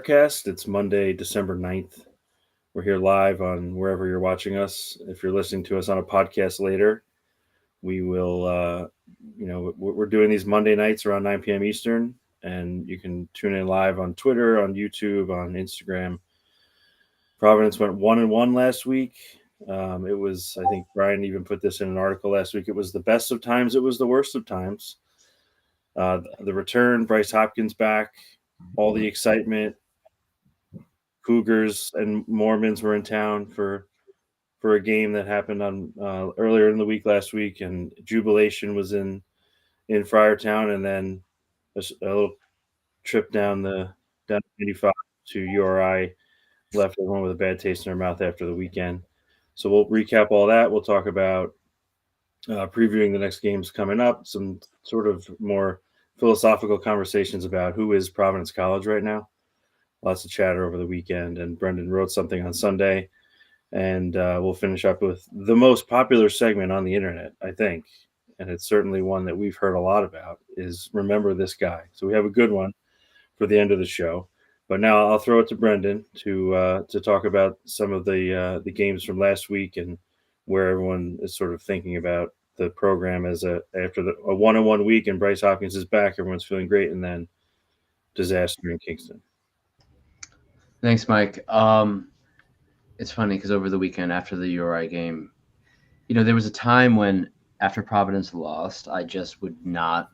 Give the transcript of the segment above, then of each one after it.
Friarcast. It's Monday, December 9th. We're here live on wherever you're watching us. If you're listening to us on a podcast later, we will, we're doing these Monday nights around 9 p.m. Eastern, and you can tune in live on Twitter, on YouTube, on Instagram. Providence went 1-1 last week. It was, I think Brian even put this in an article last week. It was the best of times. It was the worst of times. The return, Bryce Hopkins back, all the excitement. Cougars and Mormons were in town for a game that happened on earlier in the week last week, and jubilation was in Friartown, and then a little trip down 85 to URI left everyone with a bad taste in their mouth after the weekend. So we'll recap all that. We'll talk about previewing the next games coming up, some sort of more philosophical conversations about who is Providence College right now. Lots of chatter over the weekend, and Brendan wrote something on Sunday, and we'll finish up with the most popular segment on the internet, I think, and it's certainly one that we've heard a lot about, is Remember This Guy. So we have a good one for the end of the show, but now I'll throw it to Brendan to talk about some of the games from last week and where everyone is sort of thinking about the program as after a 1-on-1 week and Bryce Hopkins is back, everyone's feeling great, and then disaster in Kingston. Thanks, Mike. It's funny because over the weekend after the URI game, there was a time when after Providence lost, I just would not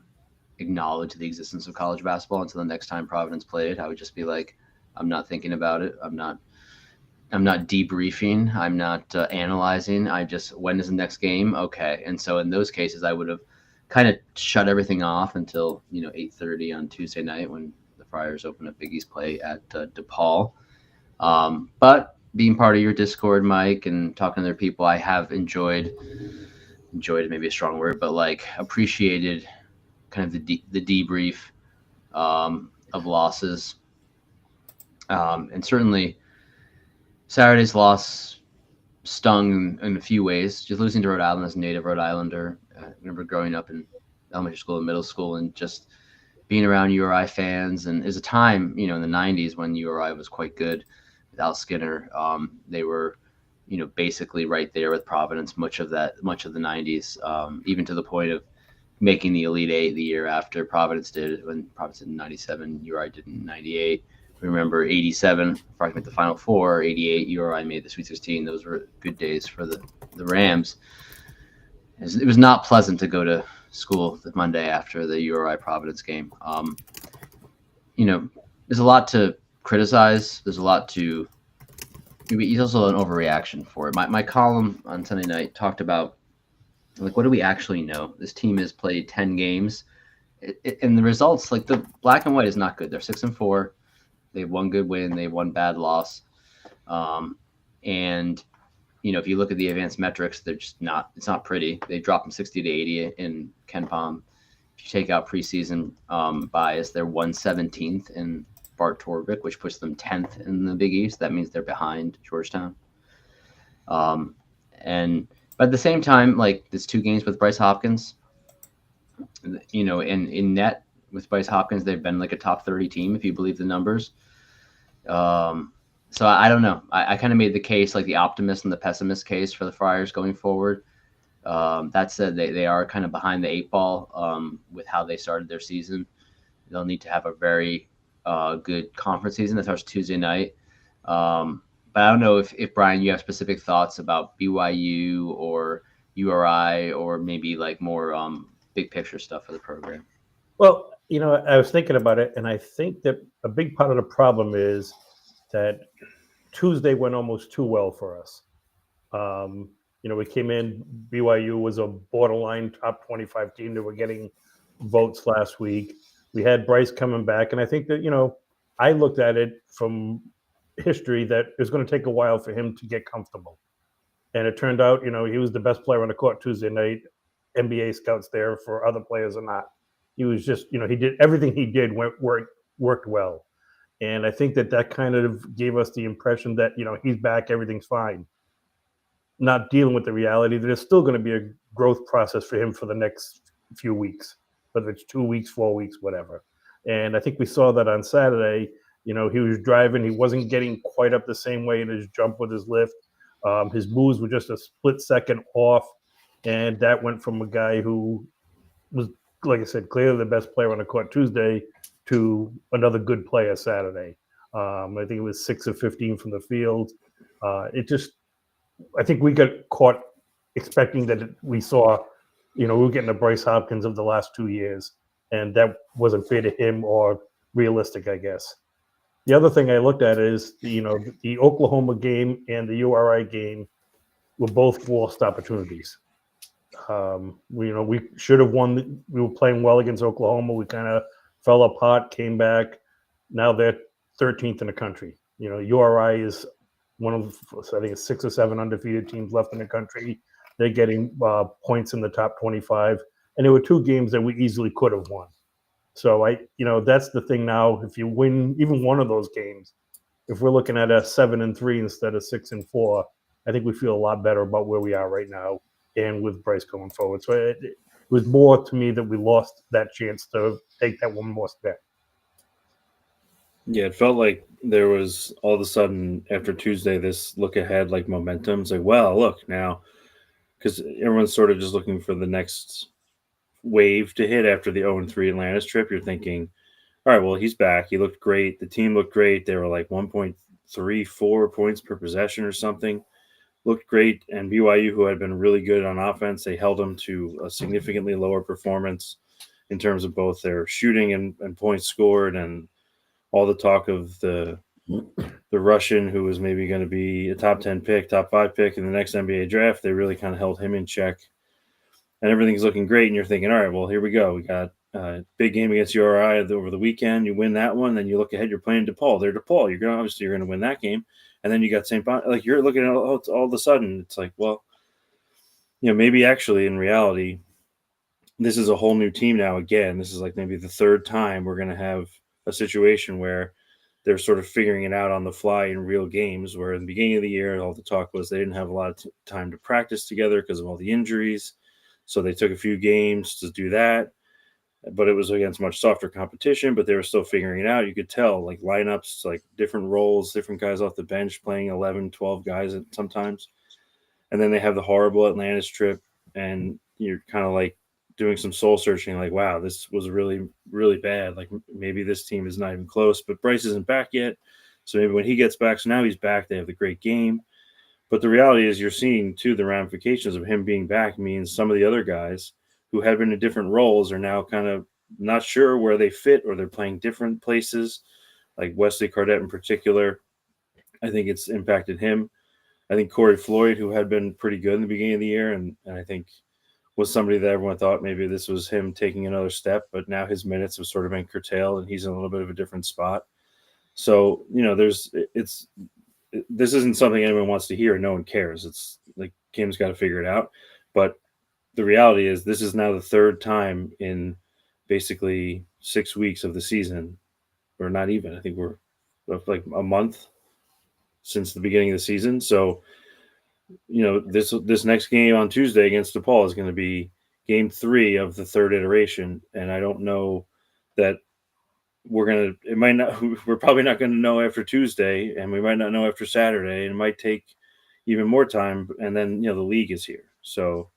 acknowledge the existence of college basketball until the next time Providence played. I would just be like, I'm not thinking about it. I'm not debriefing. I'm not analyzing. When is the next game? Okay. And so in those cases, I would have kind of shut everything off until, 8:30 on Tuesday night when the Friars open up Big East play at DePaul. But being part of your Discord, Mike, and talking to other people, I have enjoyed maybe a strong word, but appreciated kind of the debrief of losses. And certainly Saturday's loss stung in a few ways. Just losing to Rhode Island as a native Rhode Islander. I remember growing up in elementary school and middle school and just being around URI fans. And there's a time, in the 90s when URI was quite good without Skinner. They were, basically right there with Providence much of the 90s, even to the point of making the Elite Eight the year after Providence did. When Providence did in 97, URI did in 98. Remember 87, Friars made the Final Four. 88, URI made the Sweet 16. Those were good days for the Rams. It was not pleasant to go to school the Monday after the URI Providence game. There's a lot to criticize. There's a lot to maybe it's also an overreaction for it. My column on Sunday night talked about what do we actually know? This team has played 10 games, and the results, the black and white, is not good. They're 6-4. They have one good win. They have one bad loss. And, if you look at the advanced metrics, they're just not – it's not pretty. They dropped from 60 to 80 in KenPom. If you take out preseason bias, they're 117th in Bart Torvik, which puts them 10th in the Big East. That means they're behind Georgetown. But at the same time, there's 2 games with Bryce Hopkins. In net with Bryce Hopkins, they've been a top 30 team, if you believe the numbers. So I don't know. I kind of made the case, the optimist and the pessimist case for the Friars going forward. That said, they are kind of behind the 8 ball with how they started their season. They'll need to have a very good conference season that starts Tuesday night. But I don't know if Brian, you have specific thoughts about BYU or URI or maybe more big picture stuff for the program. Well, I was thinking about it, and I think that a big part of the problem is that Tuesday went almost too well for us. We came in, BYU was a borderline top 25 team that were getting votes last week. We had Bryce coming back, and I think that, I looked at it from history that it was going to take a while for him to get comfortable. And it turned out, he was the best player on the court Tuesday night. NBA scouts there for other players or not. He was just, he did everything he did worked well. And I think that kind of gave us the impression that, he's back, everything's fine. Not dealing with the reality that there's still going to be a growth process for him for the next few weeks, whether it's 2 weeks, 4 weeks, whatever. And I think we saw that on Saturday. He was driving. He wasn't getting quite up the same way in his jump with his lift. His moves were just a split second off. And that went from a guy who was, like I said, clearly the best player on the court Tuesday to another good player Saturday. I think it was 6 of 15 from the field. I think we got caught expecting that we saw, we were getting the Bryce Hopkins of the last 2 years, and that wasn't fair to him or realistic, I guess. The other thing I looked at is, the Oklahoma game and the URI game were both lost opportunities. We should have won. We were playing well against Oklahoma. We kind of fell apart, came back. Now they're 13th in the country. URI is one of, I think it's 6 or 7 undefeated teams left in the country. They're getting points in the top 25. And there were 2 games that we easily could have won. So that's the thing now. If you win even one of those games, if we're looking at a 7-3 instead of 6-4, I think we feel a lot better about where we are right now and with Bryce going forward. So it was more to me that we lost that chance to take that one more step. Yeah, it felt like there was all of a sudden after Tuesday this look ahead, like momentum. It's like, well, look now, because everyone's sort of just looking for the next wave to hit after the 0-3 Atlantis trip. You're thinking, all right, well, he's back. He looked great. The team looked great. They were like 1.34 points per possession or something. Looked great. And BYU, who had been really good on offense, they held them to a significantly lower performance in terms of both their shooting and points scored, and all the talk of the Russian who was maybe going to be a top 10 pick, top 5 pick in the next NBA draft. They really kind of held him in check. And everything's looking great. And you're thinking, all right, well, here we go. We got a big game against URI over the weekend. You win that one. Then you look ahead. You're playing DePaul. They're DePaul. You're going to win that game. And then you got St. Bon. Like, you're looking at all of a sudden. It's like, well, maybe actually in reality, this is a whole new team now. Again, this is like maybe the 3rd time we're going to have a situation where they're sort of figuring it out on the fly in real games, where in the beginning of the year, all the talk was they didn't have a lot of time to practice together because of all the injuries. So they took a few games to do that, but it was against much softer competition, but they were still figuring it out. You could tell, like, lineups, like different roles, different guys off the bench playing 11, 12 guys sometimes. And then they have the horrible Atlantis trip, and you're kind of like doing some soul searching, like, wow, this was really, really bad. Like, maybe this team is not even close, but Bryce isn't back yet. So maybe when he gets back, so now he's back, they have the great game. But the reality is you're seeing, too, the ramifications of him being back means some of the other guys who had been in different roles are now kind of not sure where they fit, or they're playing different places, like Wesley Cardette in particular. I think it's impacted him. I think Corey Floyd, who had been pretty good in the beginning of the year, and I think was somebody that everyone thought maybe this was him taking another step, but now his minutes have sort of been curtailed and he's in a little bit of a different spot. So, this isn't something anyone wants to hear. No one cares. It's like Kim's got to figure it out. But the reality is this is now the 3rd time in basically 6 weeks of the season, or not even. I think we're like a month since the beginning of the season. So, this next game on Tuesday against DePaul is going to be game 3 of the 3rd iteration. And I don't know that we're probably not going to know after Tuesday, and we might not know after Saturday, and it might take even more time. And then, the league is here. So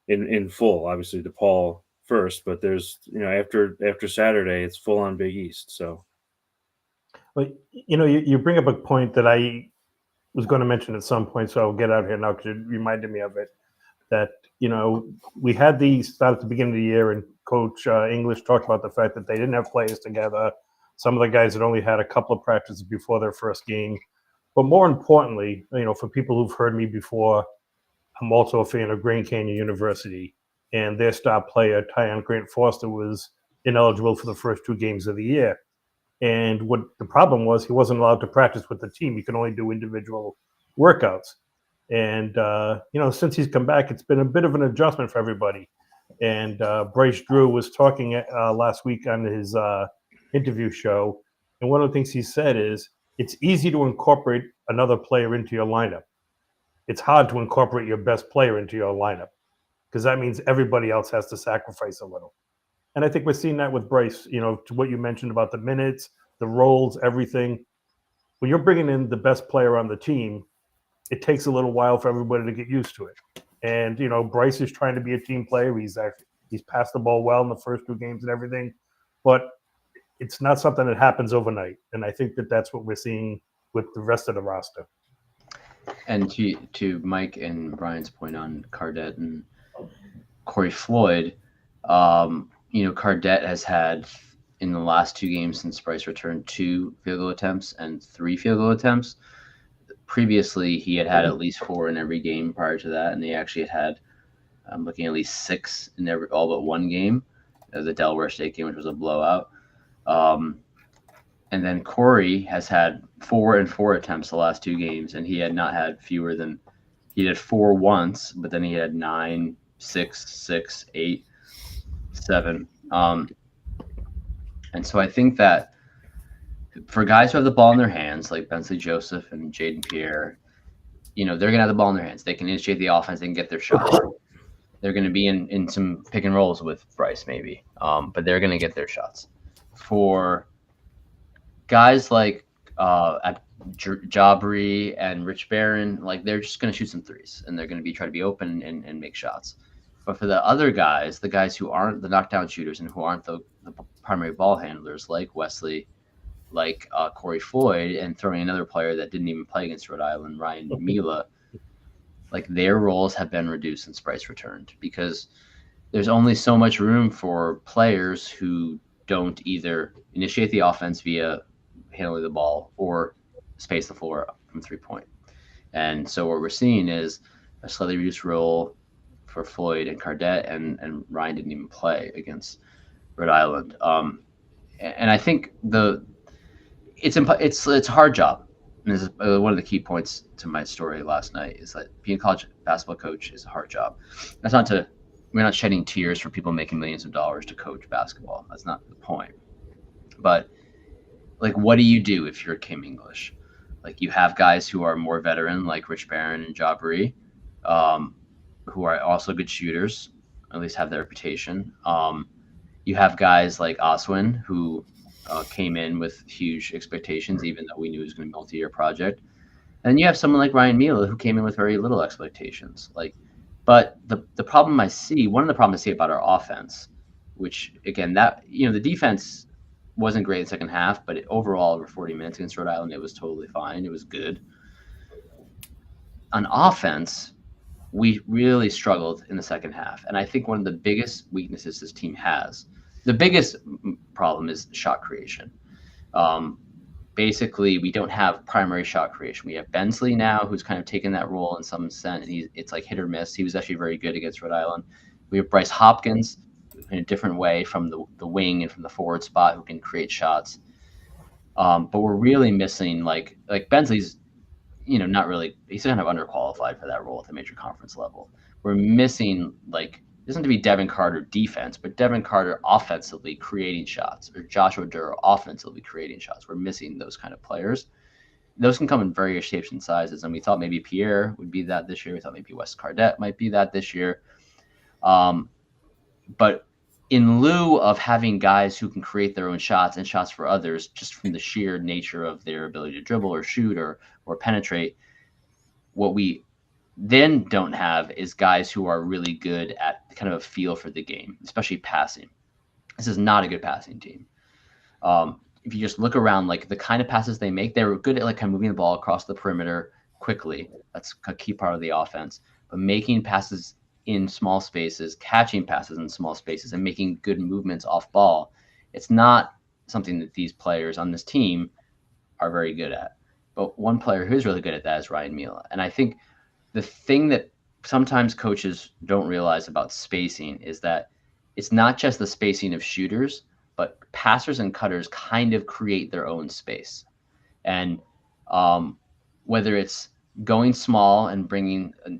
in full, obviously DePaul first, but there's, after Saturday, it's full on Big East. So. But, you bring up a point that I was going to mention at some point, so I'll get out here now because it reminded me of it, that, we had the start at the beginning of the year, and Coach English talked about the fact that they didn't have players together. Some of the guys had only had a couple of practices before their first game. But more importantly, for people who've heard me before, I'm also a fan of Grand Canyon University, and their star player, Tyon Grant Foster, was ineligible for the first 2 games of the year. And what the problem was, he wasn't allowed to practice with the team. He can only do individual workouts. And, since he's come back, it's been a bit of an adjustment for everybody. And Bryce Drew was talking last week on his interview show. And one of the things he said is, it's easy to incorporate another player into your lineup. It's hard to incorporate your best player into your lineup, because that means everybody else has to sacrifice a little. And I think we're seeing that with Bryce, to what you mentioned about the minutes, the roles, everything. When you're bringing in the best player on the team, it takes a little while for everybody to get used to it. And Bryce is trying to be a team player. He's passed the ball well in the first 2 games and everything, but it's not something that happens overnight. And I think that's what we're seeing with the rest of the roster. And to Mike and Brian's point on Cardette and Corey Floyd, Cardette has had in the last 2 games since Bryce returned 2 field goal attempts and 3 field goal attempts. Previously, he had at least 4 in every game prior to that, and they actually had I'm looking at least 6 in all but 1 game, the Delaware State game, which was a blowout. And then Corey has had 4 and 4 attempts the last 2 games, and he had not had fewer than he had 4 once, but then he had 9, 6, 6, 8, 7. And so I think that for guys who have the ball in their hands, like Bensley Joseph and Jaden Pierre, they're going to have the ball in their hands. They can initiate the offense. They can get their shots. They're going to be in some pick and rolls with Bryce maybe, but they're going to get their shots. For guys like Jabri and Rich Barron, like they're just going to shoot some threes, and they're going to try to be open and make shots. But for the other guys, the guys who aren't the knockdown shooters and who aren't the primary ball handlers, like Wesley, like Corey Floyd, and throwing another player that didn't even play against Rhode Island, Ryan Mila, like their roles have been reduced since Bryce returned, because there's only so much room for players who don't either initiate the offense via handling the ball or space the floor from 3-point. And so what we're seeing is a slightly reduced role for Floyd and Cardette, and Ryan didn't even play against Rhode Island. And I think it's a hard job. And this is one of the key points to my story last night, is that being a college basketball coach is a hard job. We're not shedding tears for people making millions of dollars to coach basketball. That's not the point. But like, what do you do if you're Kim English? Like, you have guys who are more veteran, like Rich Barron and Jabri, who are also good shooters, at least have their reputation. You have guys like Oswin, who came in with huge expectations, even though we knew it was going to be a multi-year project. And you have someone like Ryan Mila, who came in with very little expectations. But one of the problems I see about our offense, which again, the defense wasn't great in the second half, but overall over 40 minutes against Rhode Island, it was totally fine. It was good. On offense, we really struggled in the second half. And I think one of the biggest weaknesses this team has, the biggest problem, is shot creation. Basically, we don't have primary shot creation. We have Bensley now, who's kind of taken that role in some sense. It's like hit or miss. He was actually very good against Rhode Island. We have Bryce Hopkins in a different way from the wing and from the forward spot, who can create shots. But we're really missing like Bensley's, not really. He's kind of underqualified for that role at the major conference level. We're missing, like, it doesn't have to be Devin Carter defense, but Devin Carter offensively creating shots, or Joshua Durr offensively creating shots. We're missing those kind of players. Those can come in various shapes and sizes, and we thought maybe Pierre would be that this year. We thought maybe Wes Cardette might be that this year. But in lieu of having guys who can create their own shots and shots for others, just from the sheer nature of their ability to dribble or shoot or penetrate, what we then don't have is guys who are really good at kind of a feel for the game, especially passing. This is not a good passing team. If you just look around, like the kind of passes they make, they're good at like kind of moving the ball across the perimeter quickly. That's a key part of the offense. But making passes in small spaces, catching passes in small spaces, and making good movements off ball, it's not something that these players on this team are very good at. But one player who's really good at that is Ryan Mila. And I think the thing that sometimes coaches don't realize about spacing is that it's not just the spacing of shooters, but passers and cutters kind of create their own space. And whether it's going small and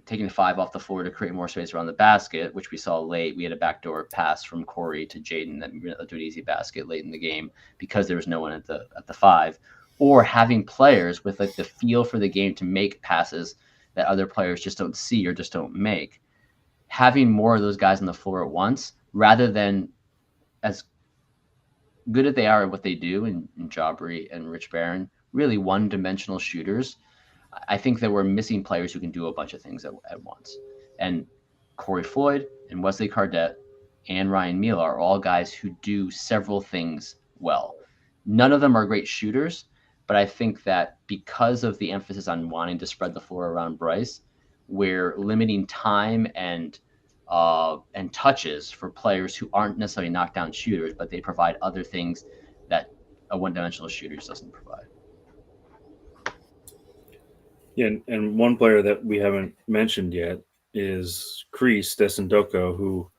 taking a 5 off the floor to create more space around the basket, which we saw late. We had a backdoor pass from Corey to Jaden that led to an easy basket late in the game because there was no one at the 5, or having players with like the feel for the game to make passes that other players just don't see or just don't make. Having more of those guys on the floor at once, rather than as good as they are at what they do in Jaubrey and Rich Barron, really one-dimensional shooters, I think that we're missing players who can do a bunch of things at once. And Corey Floyd and Wesley Cardette and Ryan Meal are all guys who do several things well. None of them are great shooters, but I think that because of the emphasis on wanting to spread the floor around Bryce, we're limiting time and touches for players who aren't necessarily knockdown shooters, but they provide other things that a one-dimensional shooter just doesn't provide. Yeah, and one player that we haven't mentioned yet is Chris Desendoko, who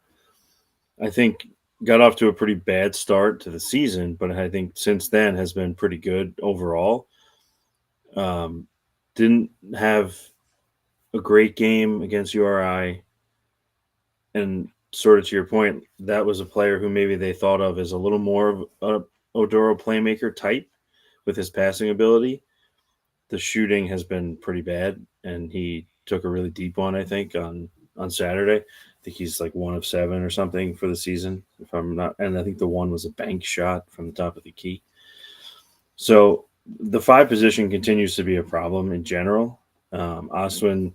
I think got off to a pretty bad start to the season, but I think since then has been pretty good overall. Didn't have a great game against URI, and sort of to your point, that was a player who maybe they thought of as a little more of a Oduro playmaker type with his passing ability. The shooting has been pretty bad, and he took a really deep one, I think, on Saturday. I think he's like 1 of 7 or something for the season, if I'm not. And I think the one was a bank shot from the top of the key. So the 5 position continues to be a problem in general. Oswin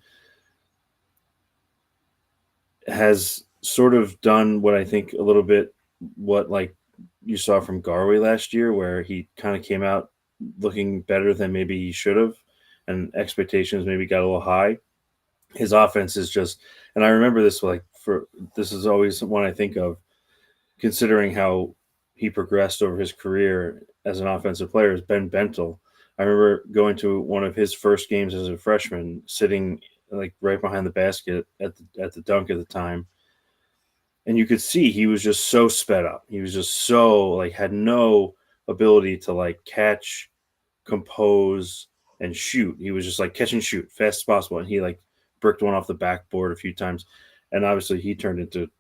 has sort of done what I think a little bit what like you saw from Garway last year, where he kind of came out looking better than maybe he should have, and expectations maybe got a little high. His offense is just, and I remember this this is always one I think of, considering how he progressed over his career as an offensive player, is Ben Bentel. I remember going to one of his first games as a freshman, sitting like right behind the basket at the dunk at the time. And you could see he was just so sped up. He was just so like had no ability to like catch, compose, and shoot. He was just like catch and shoot fast as possible. And he like bricked one off the backboard a few times. And obviously he turned into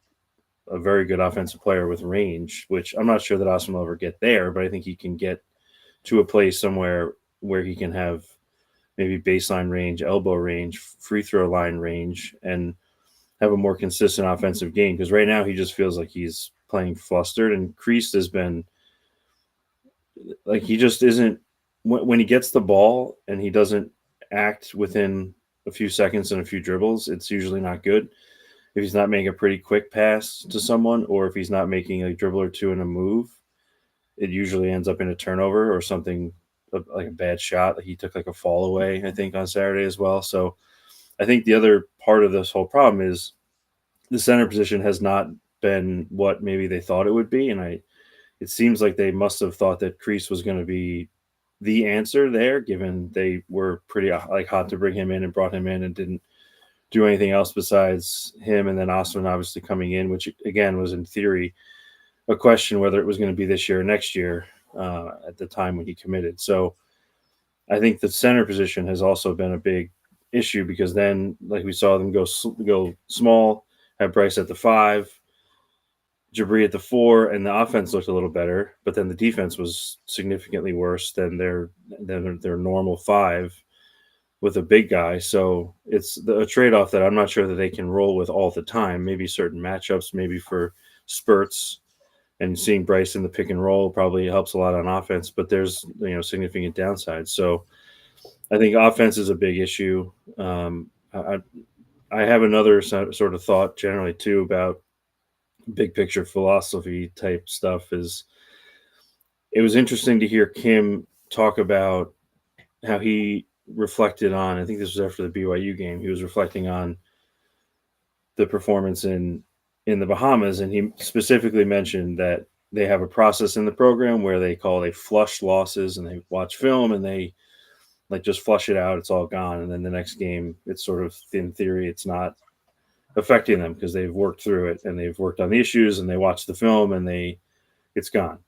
a very good offensive player with range, which I'm not sure that Austin will ever get there, but I think he can get to a place somewhere where he can have maybe baseline range, elbow range, free throw line range, and have a more consistent offensive game. Because right now he just feels like he's playing flustered, and Creased has been like he just isn't when he gets the ball and he doesn't act within a few seconds and a few dribbles, it's usually not good. If he's not making a pretty quick pass to someone, or if he's not making a dribble or two in a move, it usually ends up in a turnover or something like a bad shot. He took like a fall away, I think, on Saturday as well. So I think the other part of this whole problem is the center position has not been what maybe they thought it would be. And it seems like they must have thought that Crease was going to be the answer there, given they were pretty like hot to bring him in and brought him in and didn't do anything else besides him. And then Osman obviously coming in, which again was in theory a question whether it was going to be this year or next year at the time when he committed. So I think the center position has also been a big issue, because then like we saw them go small, have Bryce at the 5, Jabri at the 4, and the offense looked a little better, but then the defense was significantly worse than their normal 5 with a big guy. So it's a trade-off that I'm not sure that they can roll with all the time. Maybe certain matchups, maybe for spurts, and seeing Bryce in the pick and roll probably helps a lot on offense, but there's significant downsides. So I think offense is a big issue. I have another sort of thought generally too about big picture philosophy type stuff. Is it was interesting to hear Kim talk about how he reflected on, I think this was after the BYU game, he was reflecting on the performance in the Bahamas, and he specifically mentioned that they have a process in the program where they flush losses, and they watch film and they like just flush it out, it's all gone, and then the next game it's sort of, in theory, it's not affecting them because they've worked through it and they've worked on the issues and they watch the film and it's gone.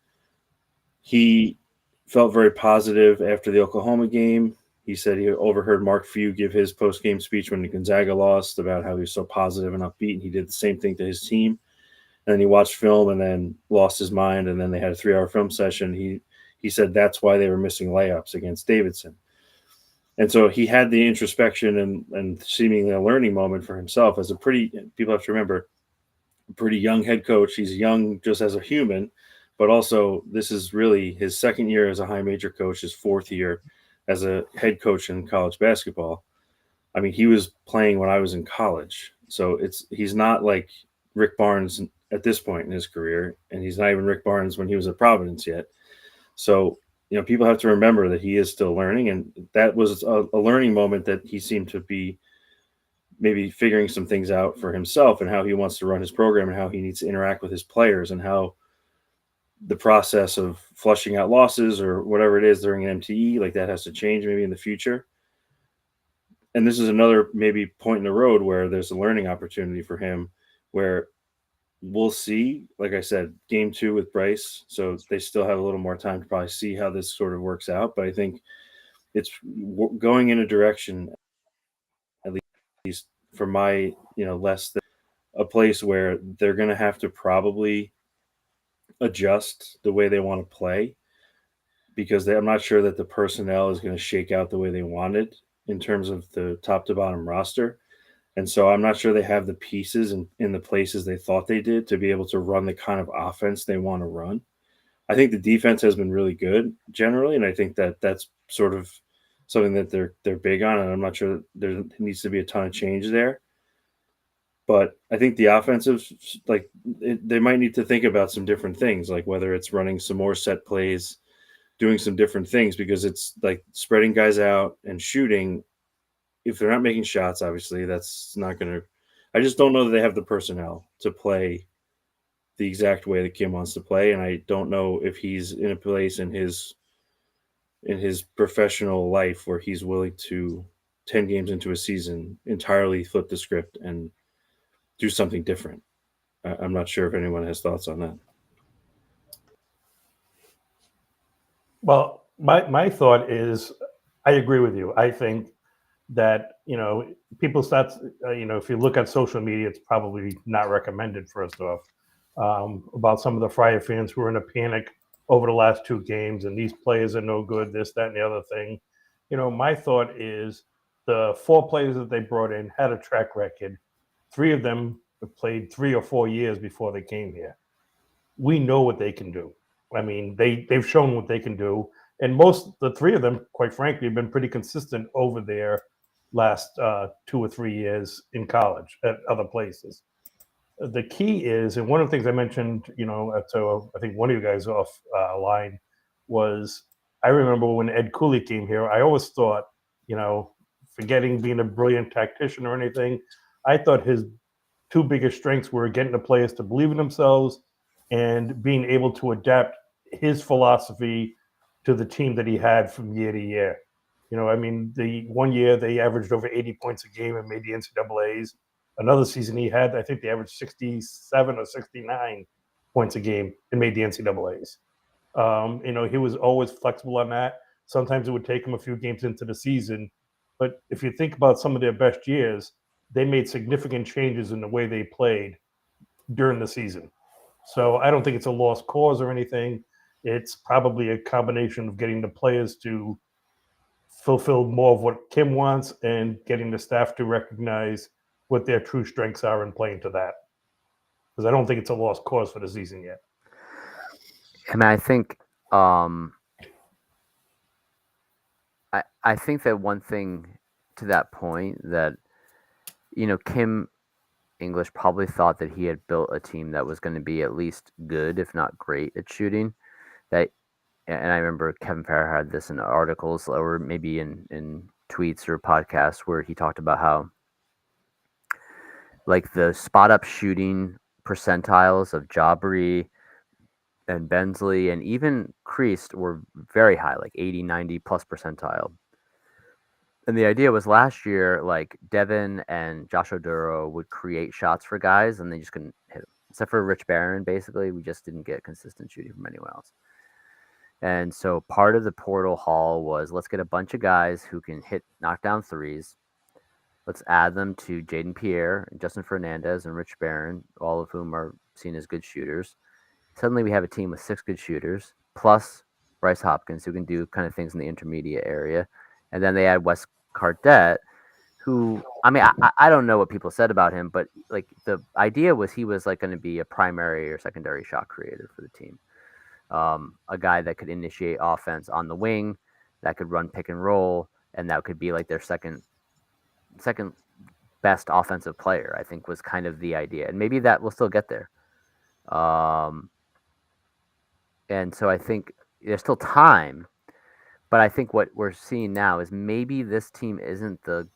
He felt very positive after the Oklahoma game. He said he overheard Mark Few give his post-game speech when Gonzaga lost about how he was so positive and upbeat, and he did the same thing to his team. And then he watched film and then lost his mind, and then they had a 3-hour film session. He said that's why they were missing layups against Davidson. And so he had the introspection and seemingly a learning moment for himself as people have to remember, a pretty young head coach. He's young just as a human, but also this is really his second year as a high major coach, his fourth year as a head coach in college basketball. I mean, he was playing when I was in college, so he's not like Rick Barnes at this point in his career, and he's not even Rick Barnes when he was at Providence yet. So, people have to remember that he is still learning, and that was a learning moment that he seemed to be maybe figuring some things out for himself and how he wants to run his program and how he needs to interact with his players and how the process of flushing out losses or whatever it is during an MTE, like that has to change maybe in the future. And this is another maybe point in the road where there's a learning opportunity for him where we'll see, like I said, game 2 with Bryce. So they still have a little more time to probably see how this sort of works out. But I think it's going in a direction, at least for my, less than a place where they're going to have to probably adjust the way they want to play because I'm not sure that the personnel is going to shake out the way they wanted in terms of the top to bottom roster. And so I'm not sure they have the pieces in the places they thought they did to be able to run the kind of offense they want to run. I think the defense has been really good generally, and I think that that's sort of something that they're big on, and I'm not sure that there needs to be a ton of change there. But I think the offensive, they might need to think about some different things, like whether it's running some more set plays, doing some different things, because it's like spreading guys out and shooting. If they're not making shots, obviously, that's not going to – I just don't know that they have the personnel to play the exact way that Kim wants to play, and I don't know if he's in a place in his professional life where he's willing to 10 games into a season entirely flip the script and do something different. I'm not sure if anyone has thoughts on that. Well, my thought is I agree with you. I think that, people start, if you look at social media, it's probably not recommended, first off, about some of the Friar fans who are in a panic over the last 2 games and these players are no good, this, that, and the other thing. My thought is the 4 players that they brought in had a track record. 3 of them have played 3 or 4 years before they came here. We know what they can do. I mean, they've shown what they can do. And the 3 of them, quite frankly, have been pretty consistent over their last 2 or 3 years in college at other places. The key is, and one of the things I mentioned, so I think one of you guys off line was, I remember when Ed Cooley came here, I always thought, forgetting being a brilliant tactician or anything, I thought his 2 biggest strengths were getting the players to believe in themselves and being able to adapt his philosophy to the team that he had from year to year. The one year they averaged over 80 points a game and made the NCAAs. Another season he had, I think they averaged 67 or 69 points a game and made the NCAAs. He was always flexible on that. Sometimes it would take him a few games into the season. But if you think about some of their best years, they made significant changes in the way they played during the season. So I don't think it's a lost cause or anything. It's probably a combination of getting the players to fulfill more of what Kim wants and getting the staff to recognize what their true strengths are and playing to that. Because I don't think it's a lost cause for the season yet. I mean, I think I think that one thing to that point that, Kim English probably thought that he had built a team that was going to be at least good, if not great, at shooting. And I remember Kevin Farrar had this in articles or maybe in tweets or podcasts where he talked about how, like, the spot up shooting percentiles of Jabri and Bensley and even Kreist were very high, like 80, 90 plus percentile. And the idea was last year, like, Devin and Josh Oduro would create shots for guys and they just couldn't hit them. Except for Rich Barron, basically, we just didn't get consistent shooting from anyone else. And so part of the portal haul was, let's get a bunch of guys who can knock down threes. Let's add them to Jaden Pierre, Justin Fernandez, and Rich Barron, all of whom are seen as good shooters. Suddenly we have a team with 6 good shooters, plus Bryce Hopkins, who can do kind of things in the intermediate area. And then they add Wes Cardette, who, I mean, I don't know what people said about him, but like the idea was he was like going to be a primary or secondary shot creator for the team. a guy that could initiate offense on the wing, that could run pick and roll, and that could be like their second best offensive player, I think was kind of the idea. And maybe that will still get there. And so I think there's still time, but I think what we're seeing now is maybe this team isn't the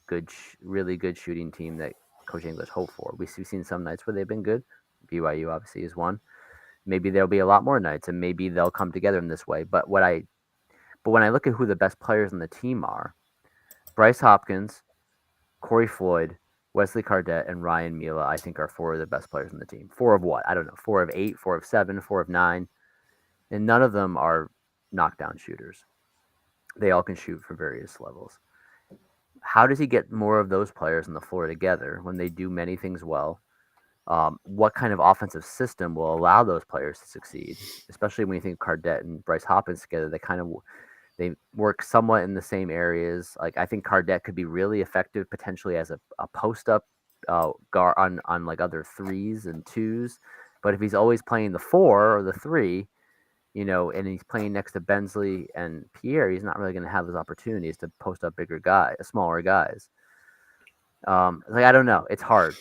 really good shooting team that Coach English hoped for. We've seen some nights where they've been good. BYU obviously is one. Maybe there'll be a lot more nights, and maybe they'll come together in this way. But when I look at who the best players on the team are, Bryce Hopkins, Corey Floyd, Wesley Cardette, and Ryan Mila, I think are four of the best players on the team. Four of what? I don't know. 4 of 8, 4 of 7, 4 of 9. And none of them are knockdown shooters. They all can shoot for various levels. How does he get more of those players on the floor together when they do many things well? What kind of offensive system will allow those players to succeed? Especially when you think Cardette and Bryce Hopkins together, they work somewhat in the same areas. Like I think Cardette could be really effective potentially as a post up guard on like other 3s and 2s. But if he's always playing the 4 or the 3, and he's playing next to Bensley and Pierre, he's not really going to have those opportunities to post up smaller guys. I don't know. It's hard.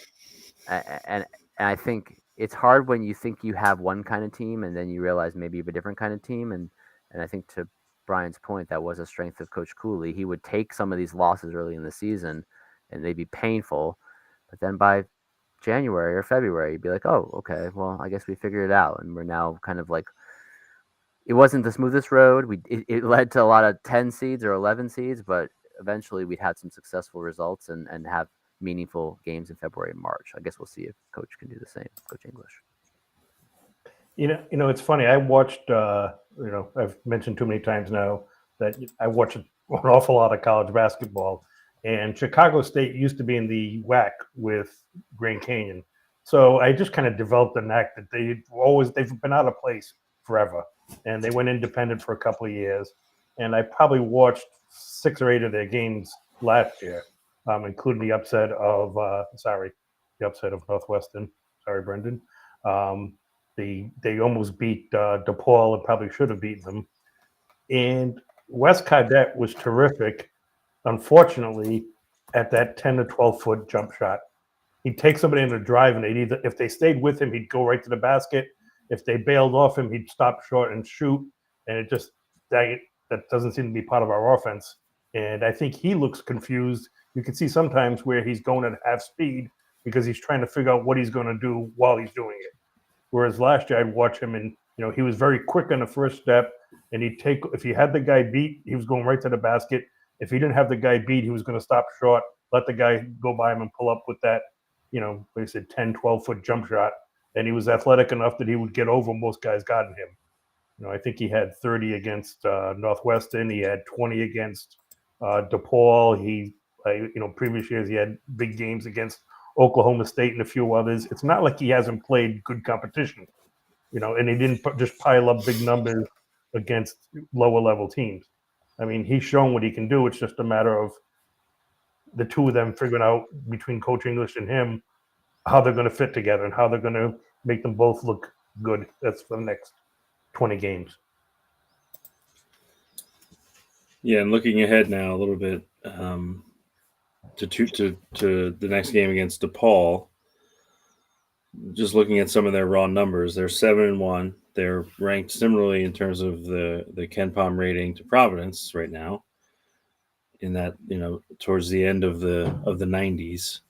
And I think it's hard when you think you have one kind of team and then you realize maybe you have a different kind of team. And I think to Brian's point, that was a strength of Coach Cooley. He would take some of these losses early in the season and they'd be painful. But then by January or February, you'd be like, oh, okay, well, I guess we figured it out. And we're now kind of like, it wasn't the smoothest road. It led to a lot of 10 seeds or 11 seeds, but eventually we'd had some successful results and have meaningful games in February and March. I guess we'll see if Coach can do the same, Coach English. It's funny. I watched, I've mentioned too many times now that I watch an awful lot of college basketball, and Chicago State used to be in the WAC with Grand Canyon. So I just kind of developed the knack that they've been out of place forever. And they went independent for a couple of years. And I probably watched 6 or 8 of their games last year, including the upset of Northwestern. Sorry, Brendan. They almost beat DePaul and probably should have beaten them. And Wes Cardette was terrific, unfortunately, at that 10 to 12-foot jump shot. He'd take somebody in a drive, and if they stayed with him, he'd go right to the basket. If they bailed off him, he'd stop short and shoot. And that doesn't seem to be part of our offense. And I think he looks confused. You can see sometimes where he's going at half speed because he's trying to figure out what he's going to do while he's doing it. Whereas last year I'd watch him and, he was very quick on the first step, and if he had the guy beat, he was going right to the basket. If he didn't have the guy beat, he was going to stop short, let the guy go by him and pull up with that, like I said, 10, 12-foot jump shot. And he was athletic enough that he would get over most guys guarding him. I think he had 30 against Northwestern. He had 20 against DePaul. Previous years he had big games against Oklahoma State and a few others. It's not like he hasn't played good competition, and he didn't just pile up big numbers against lower level teams. I mean, he's shown what he can do. It's just a matter of the two of them figuring out between Coach English and him how they're going to fit together and how they're going to make them both look good. That's for the next 20 games. Yeah, and looking ahead now a little bit to the next game against DePaul, just looking at some of their raw numbers, they're 7-1. They're ranked similarly in terms of the KenPom rating to Providence right now, in that towards the end of the 90s.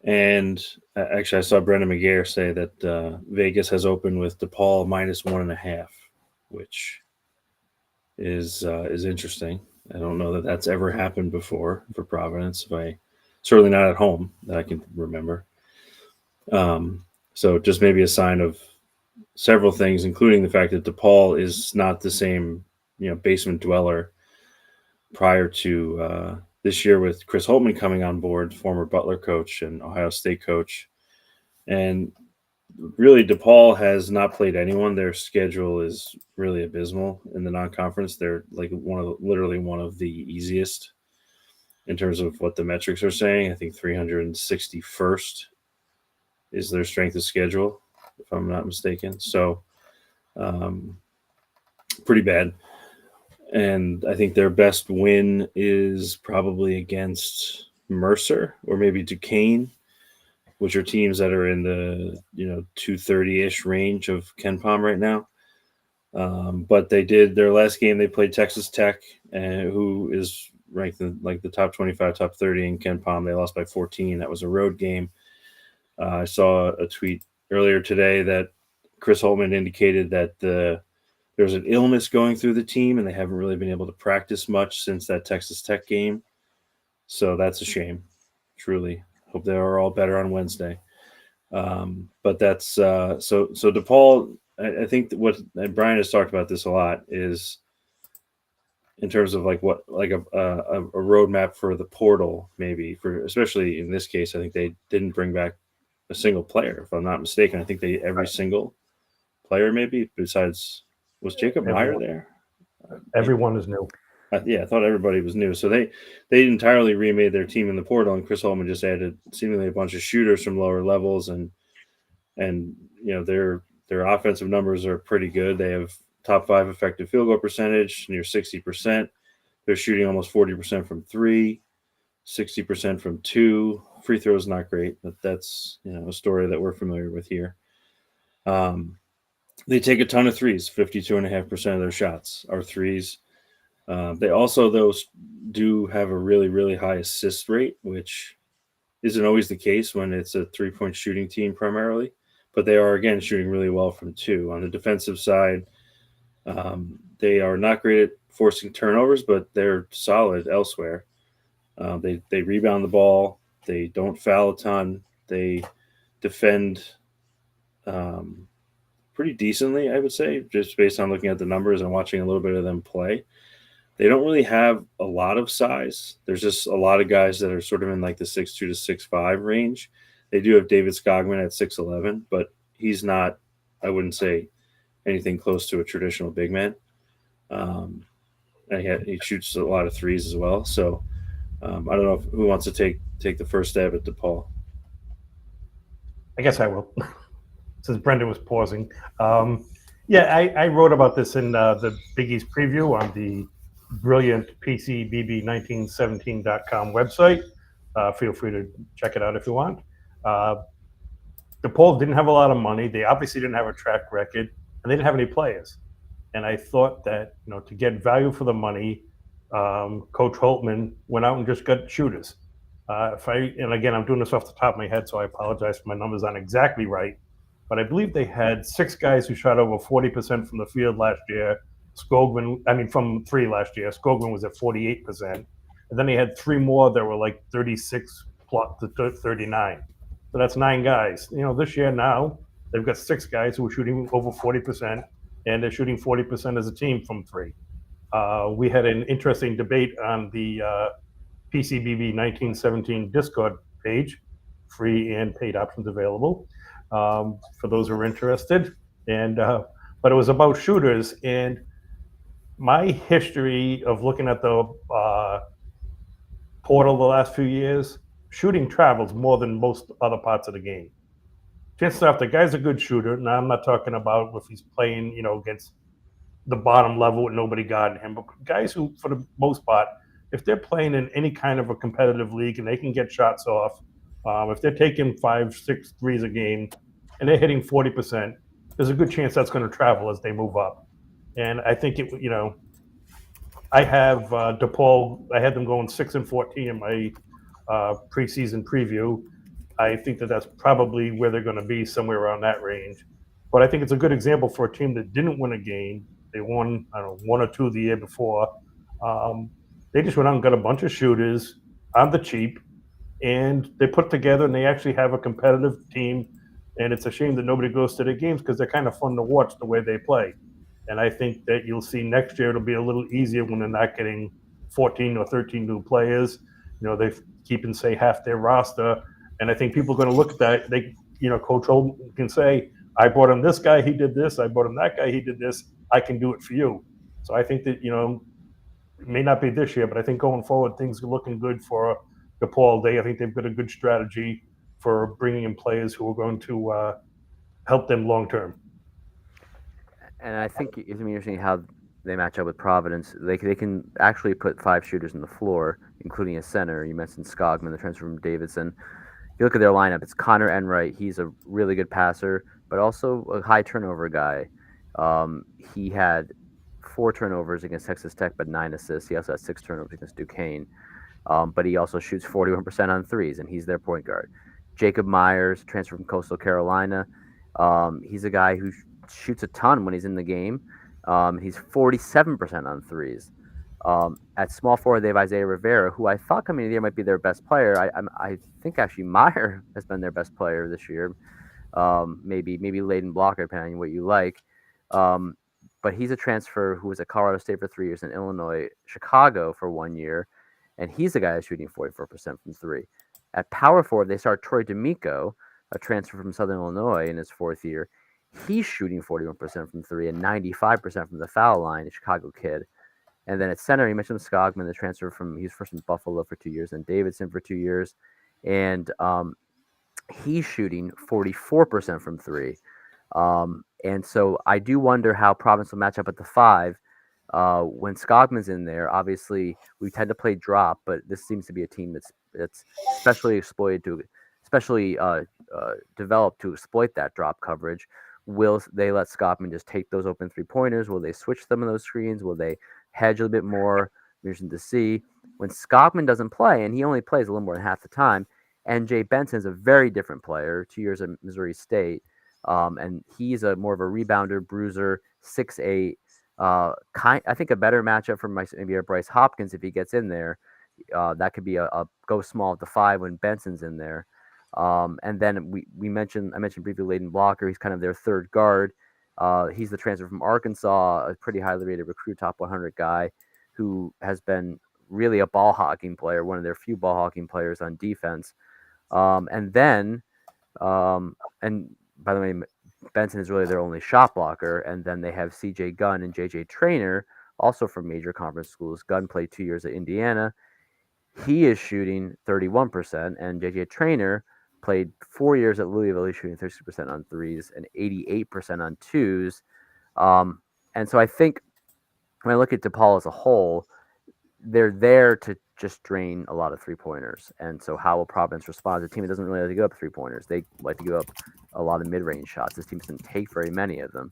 And actually, I saw Brendan McGare say that Vegas has opened with DePaul -1.5, which is interesting. I don't know that that's ever happened before for Providence. Certainly not at home that I can remember. So just maybe a sign of several things, including the fact that DePaul is not the same basement dweller prior to this year, with Chris Holtman coming on board, former Butler coach and Ohio State coach. And really, DePaul has not played anyone. Their schedule is really abysmal in the non-conference. They're like literally one of the easiest in terms of what the metrics are saying. I think 361st is their strength of schedule, if I'm not mistaken. So pretty bad. And I think their best win is probably against Mercer or maybe Duquesne, which are teams that are in the 230-ish range of KenPom right now. But they did their last game. They played Texas Tech, who is ranked in like the top 25, top 30 in KenPom. They lost by 14. That was a road game. I saw a tweet earlier today that Chris Holtman indicated that there's an illness going through the team, and they haven't really been able to practice much since that Texas Tech game. So that's a shame, truly. Hope they are all better on Wednesday. But that's so DePaul. I think that what and Brian has talked about this a lot is in terms of like what like a roadmap for the portal, maybe for especially in this case. I think they didn't bring back a single player, if I'm not mistaken. I think every single player maybe besides was Jacob Meyer there. Everyone is new. I thought everybody was new. So they entirely remade their team in the portal, and Chris Holtman just added seemingly a bunch of shooters from lower levels, and their offensive numbers are pretty good. They have top 5 effective field goal percentage, near 60%. They're shooting almost 40% from 3, 60% from 2. Free throws not great, but that's a story that we're familiar with here. They take a ton of threes. 52.5% of their shots are threes. They also, though, do have a really, really high assist rate, which isn't always the case when it's a 3-point shooting team primarily. But they are, again, shooting really well from 2. On the defensive side, they are not great at forcing turnovers, but they're solid elsewhere. They rebound the ball. They don't foul a ton. They defend pretty decently, I would say, just based on looking at the numbers and watching a little bit of them play. They don't really have a lot of size. There's just a lot of guys that are sort of in like the 6'2" to 6'5" range. They do have David Skogman at 6'11", but he's not, I wouldn't say, anything close to a traditional big man. And he shoots a lot of threes as well. So I don't know who wants to take the first stab at DePaul. I guess I will, since Brendan was pausing. I wrote about this in the Big East preview on the brilliant PCBB1917.com website. Feel free to check it out if you want. DePaul didn't have a lot of money. They obviously didn't have a track record, and they didn't have any players. And I thought that to get value for the money, Coach Holtman went out and just got shooters. And again, I'm doing this off the top of my head, so I apologize if my numbers aren't exactly right. But I believe they had 6 guys who shot over 40% from the field last year. From 3 last year. Skogman was at 48%. And then they had 3 more that were like 36 to 39. So that's 9 guys. This year now, they've got 6 guys who are shooting over 40%, and they're shooting 40% as a team from 3. We had an interesting debate on the PCBB 1917 Discord page, free and paid options available for those who are interested. And but it was about shooters, and my history of looking at the portal the last few years, shooting travels more than most other parts of the game. Chances are, if the guy's a good shooter, now I'm not talking about if he's playing, against the bottom level with nobody guarding him, but guys who, for the most part, if they're playing in any kind of a competitive league and they can get shots off, if they're taking 5-6 threes a game and they're hitting 40%, there's a good chance that's going to travel as they move up. And I think I have DePaul. I had them going 6-14 in my preseason preview. I think that's probably where they're going to be, somewhere around that range. But I think it's a good example for a team that didn't win a game. They won, 1 or 2 the year before. They just went out and got a bunch of shooters on the cheap, and they put together, and they actually have a competitive team. And it's a shame that nobody goes to their games because they're kind of fun to watch the way they play. And I think that you'll see next year it'll be a little easier when they're not getting 14 or 13 new players. They keep and say half their roster. And I think people are going to look at that. Coach Holtman can say, I brought him this guy, he did this. I brought him that guy, he did this. I can do it for you. So I think that, it may not be this year, but I think going forward, things are looking good for DePaul. I think they've got a good strategy for bringing in players who are going to help them long term. And I think it's interesting how they match up with Providence. They can actually put 5 shooters in the floor, including a center. You mentioned Skogman, the transfer from Davidson. If you look at their lineup, it's Connor Enright. He's a really good passer, but also a high turnover guy. He had 4 turnovers against Texas Tech, but 9 assists. He also had 6 turnovers against Duquesne. But he also shoots 41% on threes, and he's their point guard. Jacob Myers, transfer from Coastal Carolina. He's a guy who shoots a ton when he's in the game. He's 47% on threes. At small forward, they have Isaiah Rivera, who I thought coming into the year might be their best player. I think actually Meyer has been their best player this year. Maybe Layden Blocker, depending on what you like. But he's a transfer who was at Colorado State for 3 years and Illinois, Chicago for 1 year, and he's the guy that's shooting 44% from 3. At power forward, they start Troy D'Amico, a transfer from Southern Illinois in his 4th year. He's shooting 41% from 3 and 95% from the foul line, a Chicago kid. And then at center, you mentioned Skogman, the transfer from, he was first in Buffalo for 2 years and Davidson for 2 years. And he's shooting 44% from 3. And so I do wonder how Providence will match up at the 5 when Skogman's in there. Obviously, we tend to play drop, but this seems to be a team that's especially developed to exploit that drop coverage. Will they let Skogman just take those open 3-pointers? Will they switch some of those screens? Will they hedge a little bit more? We're interested to see. When Skogman doesn't play, and he only plays a little more than half the time, NJ Benson is a very different player, 2 years at Missouri State. And he's more of a rebounder, bruiser, 6'8". I think a better matchup for maybe a Bryce Hopkins if he gets in there. That could be a go small at the 5 when Benson's in there. And then I mentioned briefly Layden Blocker. He's kind of their 3rd guard. He's the transfer from Arkansas, a pretty highly rated recruit, top 100 guy, who has been really a ball hawking player, one of their few ball hawking players on defense. And by the way, Benson is really their only shot blocker. And then they have CJ Gunn and JJ Traynor, also from major conference schools. Gunn played 2 years at Indiana. He is shooting 31%, and JJ Traynor played 4 years at Louisville. He's shooting 30% on threes and 88% on twos. And so I think when I look at DePaul as a whole, they're there to just drain a lot of 3-pointers. And so how will Providence respond? It's a team that doesn't really like to give up 3-pointers. They like to give up a lot of mid-range shots. This team doesn't take very many of them.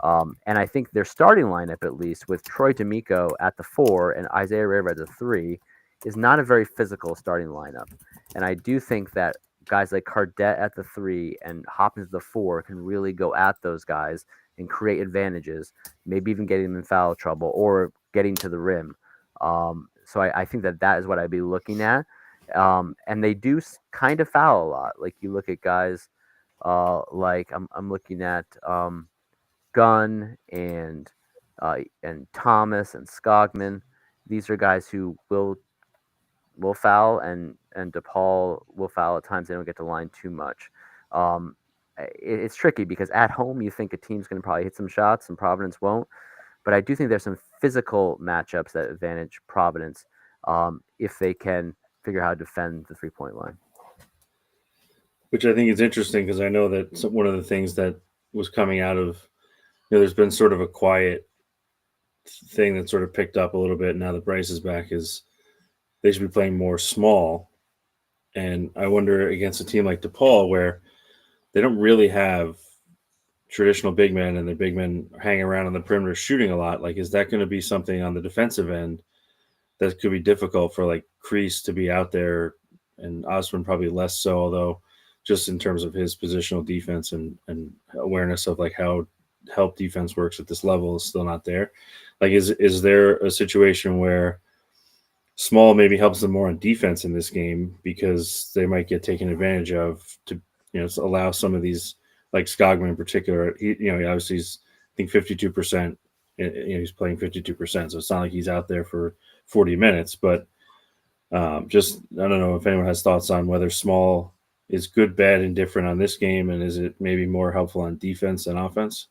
And I think their starting lineup, at least, with Troy D'Amico at the 4 and Isaiah Rivera at the 3, is not a very physical starting lineup. And I do think that guys like Cardette at the 3 and Hopkins at the 4 can really go at those guys and create advantages, maybe even getting them in foul trouble or getting to the rim. So I think that is what I'd be looking at. And they do kind of foul a lot. Like you look at guys like I'm looking at Gunn and Thomas and Skogman. These are guys who will foul, and DePaul will foul at times. They don't get to line too much. It's tricky because at home you think a team's going to probably hit some shots and Providence won't. But I do think there's some physical matchups that advantage Providence if they can figure out how to defend the 3-point line. Which I think is interesting because I know that one of the things that was coming out of, there's been sort of a quiet thing that sort of picked up a little bit now that Bryce is back, is they should be playing more small. And I wonder against a team like DePaul where they don't really have traditional big men and their big men hang around on the perimeter shooting a lot. Like, is that going to be something on the defensive end that could be difficult for like Kreese to be out there, and Osborne probably less so, although just in terms of his positional defense and awareness of like how help defense works at this level is still not there. Like, is there a situation where small maybe helps them more on defense in this game because they might get taken advantage of to, allow some of these, like Skogman in particular, he obviously he's, I think 52%, he's playing 52%. So it's not like he's out there for 40 minutes, but just, I don't know if anyone has thoughts on whether small is good, bad, and different on this game. And is it maybe more helpful on defense than offense?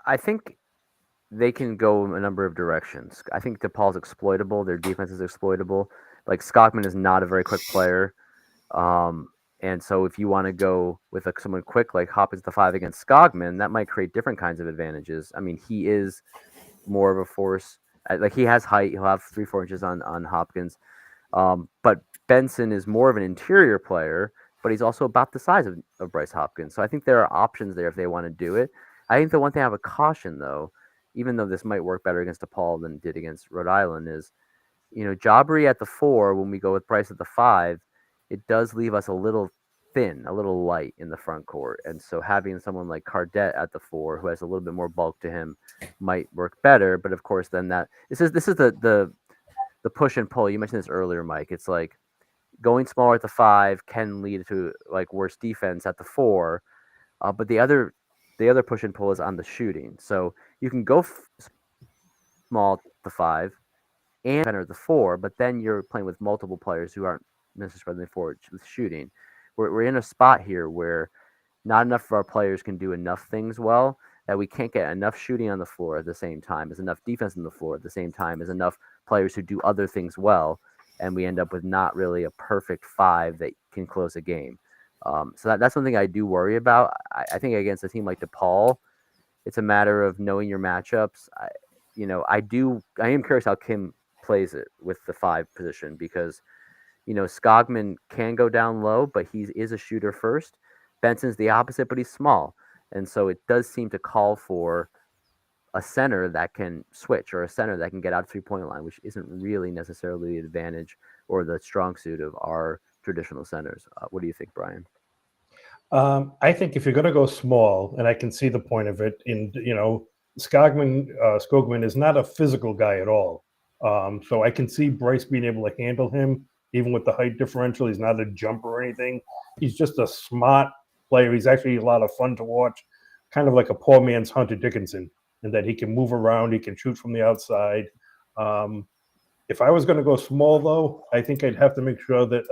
I think they can go a number of directions. I think DePaul's exploitable. Their defense is exploitable. Like Skogman is not a very quick player. And so if you want to go with someone quick like Hopkins the 5 against Skogman, that might create different kinds of advantages. I mean, he is more of a force. Like he has height. He'll have 3-4 inches on Hopkins. But Benson is more of an interior player, but he's also about the size of Bryce Hopkins. So I think there are options there if they want to do it. I think the one thing I have a caution, though, even though this might work better against DePaul than it did against Rhode Island, is, Jabri at the 4, when we go with Bryce at the 5, it does leave us a little thin, a little light in the front court. And so having someone like Cardette at the 4, who has a little bit more bulk to him, might work better. But of course, then this is the push and pull. You mentioned this earlier, Mike. It's like going smaller at the 5 can lead to like worse defense at the 4. But the other push and pull is on the shooting. So you can go small at the 5 and center at the 4, but then you're playing with multiple players who aren't necessarily forward with shooting. We're in a spot here where not enough of our players can do enough things well, that we can't get enough shooting on the floor at the same time as enough defense on the floor at the same time as enough players who do other things well, and we end up with not really a perfect 5 that can close a game. So that's something I do worry about. I think against a team like DePaul, it's a matter of knowing your matchups. I am curious how Kim plays it with the 5 position, because Skogman can go down low, but he is a shooter first. Benson's the opposite, but he's small. And so it does seem to call for a center that can switch, or a center that can get out 3-point line, which isn't really necessarily the advantage or the strong suit of our traditional centers. What do you think, Brian? I think if you're going to go small, and I can see the point of it, Skogman is not a physical guy at all. So I can see Bryce being able to handle him, even with the height differential. He's not a jumper or anything. He's just a smart player. He's actually a lot of fun to watch, kind of like a poor man's Hunter Dickinson, in that he can move around, he can shoot from the outside. If I was going to go small, though, I think I'd have to make sure that,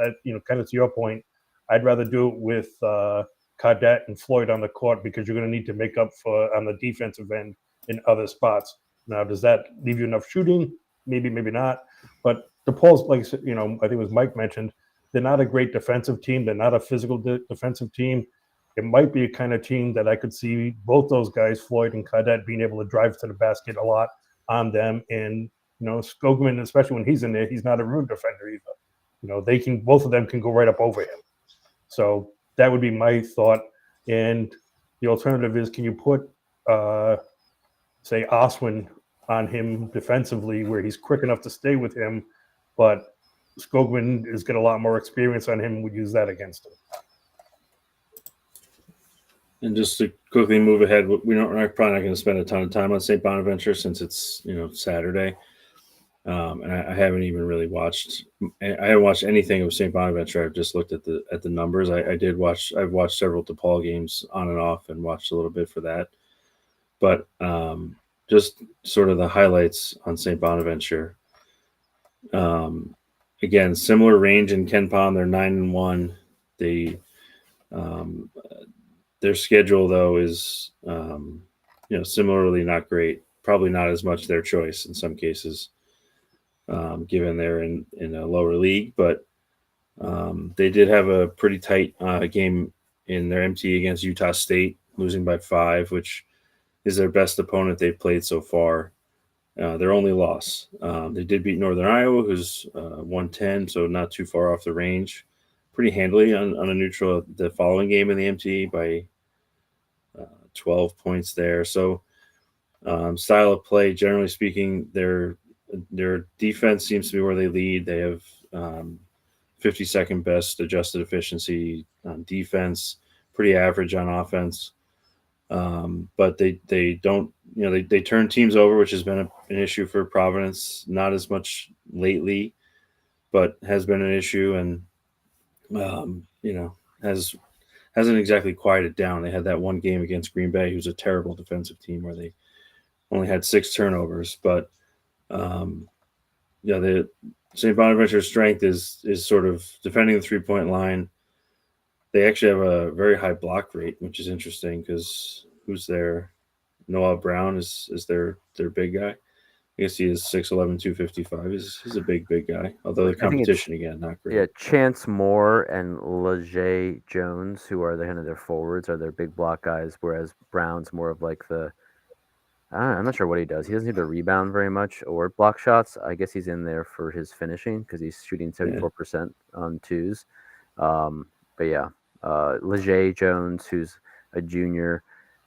kind of to your point, I'd rather do it with Cardette and Floyd on the court, because you're going to need to make up for on the defensive end in other spots. Now, does that leave you enough shooting? Maybe, maybe not. But DePaul's, like, I think it was Mike mentioned, they're not a great defensive team. They're not a physical defensive team. It might be a kind of team that I could see both those guys, Floyd and Cardette, being able to drive to the basket a lot on them. And, Skogman, especially when he's in there, he's not a rude defender either. Both of them can go right up over him. So that would be my thought. And the alternative is, can you put, say, Oswin on him defensively, where he's quick enough to stay with him, but Skogman has got a lot more experience on him and would use that against him. And just to quickly move ahead, we're probably not going to spend a ton of time on St. Bonaventure since it's Saturday, and I haven't even really watched. I haven't watched anything of St. Bonaventure. I've just looked at the numbers. I've watched several DePaul games on and off, and watched a little bit for that. But just sort of the highlights on St. Bonaventure. Again, similar range in KenPom. They're 9-1. Their schedule, though, is similarly not great. Probably not as much their choice in some cases, given they're in a lower league. But they did have a pretty tight game in their MT against Utah State, losing by 5, which is their best opponent they've played so far. Their only loss. They did beat Northern Iowa, who's 110, so not too far off the range. Pretty handily on a neutral the following game in the MT by 12 points there. So style of play, generally speaking, their defense seems to be where they lead. They have 52nd best adjusted efficiency on defense, pretty average on offense. But they don't, they turn teams over, which has been an issue for Providence. Not as much lately, but has been an issue, and hasn't exactly quieted down. They had that one game against Green Bay, who's a terrible defensive team, where they only had 6 turnovers. But the St. Bonaventure's strength is sort of defending the 3-point line. They actually have a very high block rate, which is interesting, because who's there? Noah Brown is their big guy. I guess he is 6'11", 255. He's a big guy. Although the I think it's competition again, not great. yeah, Chance Moore and Leger Jones, who are the kind of their forwards, are their big block guys, whereas Brown's more of like the I'm not sure what he does. He doesn't seem to rebound very much or block shots. I guess he's in there for his finishing because he's shooting 74% on twos. But yeah, Leger Jones, who's a junior.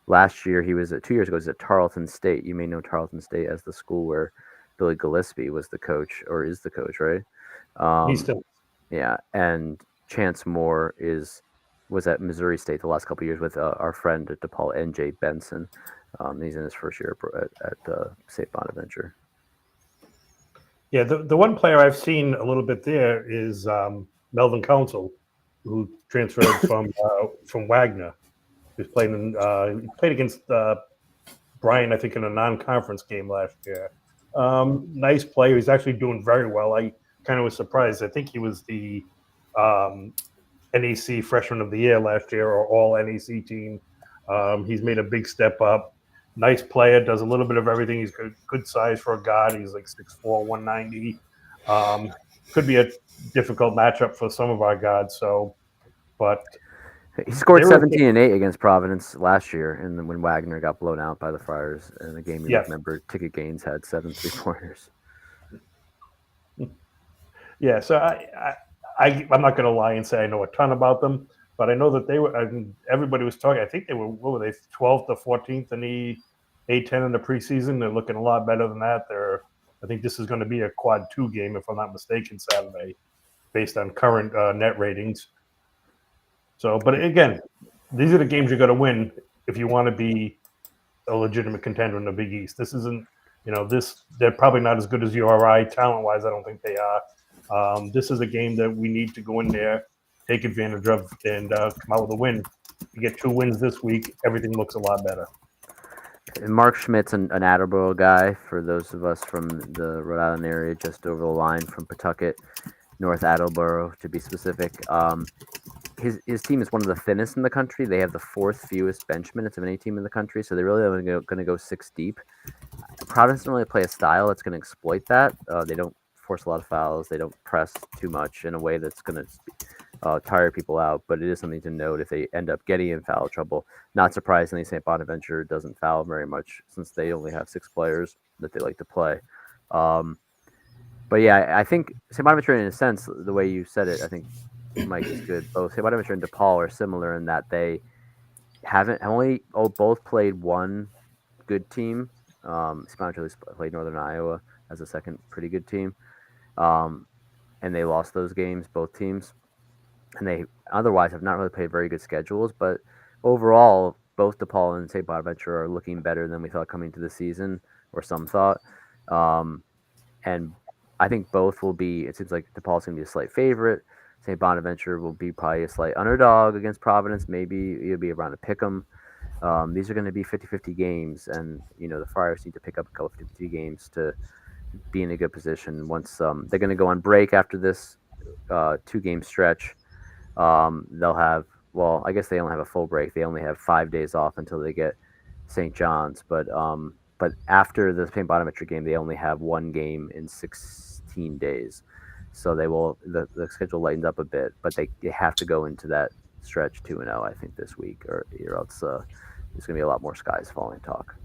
Last year, 2 years ago, he was at Tarleton State. You may know Tarleton State as the school where Billy Gillespie was the coach, or is the coach, right? He's still. Yeah, and Chance Moore was at Missouri State the last couple of years with our friend at DePaul, N.J. Benson. He's in his first year at St. Bonaventure. Yeah, the one player I've seen a little bit there is Melvin Council, who transferred from Wagner. He played against Brian, I think, in a non-conference game last year. Nice player. He's actually doing very well. I kind of was surprised. I think he was the NEC Freshman of the Year last year, or All NEC team. He's made a big step up. Nice player, does a little bit of everything. He's good size for a guard. He's like 6'4", 190. Could be a difficult matchup for some of our guards. But he scored 17 and 8 against Providence last year, and when Wagner got blown out by the Friars in a game you remember, Ticket Gaines had 7 3-pointers. Yeah, so I'm not going to lie and say I know a ton about them, but I know that they were. Everybody was talking. I think they were. What were they? 12th to 14th in the A10 in the preseason. They're looking a lot better than that. I think this is going to be a quad 2 game, if I'm not mistaken, Saturday, based on current net ratings. So, but again, these are the games you're going to win if you want to be a legitimate contender in the Big East. This isn't, they're probably not as good as URI talent-wise. I don't think they are. This is a game that we need to go in there, take advantage of, and come out with a win. You get 2 wins this week, everything looks a lot better. And Mark Schmidt's an Attleboro guy, for those of us from the Rhode Island area, just over the line from Pawtucket, North Attleboro to be specific. His team is one of the thinnest in the country. They have the 4th fewest bench minutes of any team in the country, so they're really only going to go 6 deep. Providence doesn't really play a style that's going to exploit that. They don't force a lot of fouls. They don't press too much in a way that's going to tire people out, but it is something to note if they end up getting in foul trouble. Not surprisingly, St. Bonaventure doesn't foul very much since they only have 6 players that they like to play. But yeah, I think St. Bonaventure, in a sense, the way you said it, I think Mike is good. Both St. Bonaventure and DePaul are similar in that they both played one good team. St. Bonaventure played Northern Iowa as a second pretty good team, and they lost those games, both teams. And they otherwise have not really played very good schedules. But overall, both DePaul and St. Bonaventure are looking better than we thought coming to the season, or some thought. And I think both will be. It seems like DePaul's going to be a slight favorite. St. Bonaventure will be probably a slight underdog against Providence. Maybe it'll be around a pick 'em. These are going to be 50-50 games, and the Friars need to pick up a couple 50 games to be in a good position. Once they're going to go on break after this 2-game stretch, they'll have. Well, I guess they only have a full break. They only have 5 days off until they get St. John's. But after the St. Bonaventure game, they only have 1 game in 16 days. So they will. The schedule lightens up a bit, but they have to go into that stretch 2-0. I think this week, or else there's going to be a lot more skies falling talk.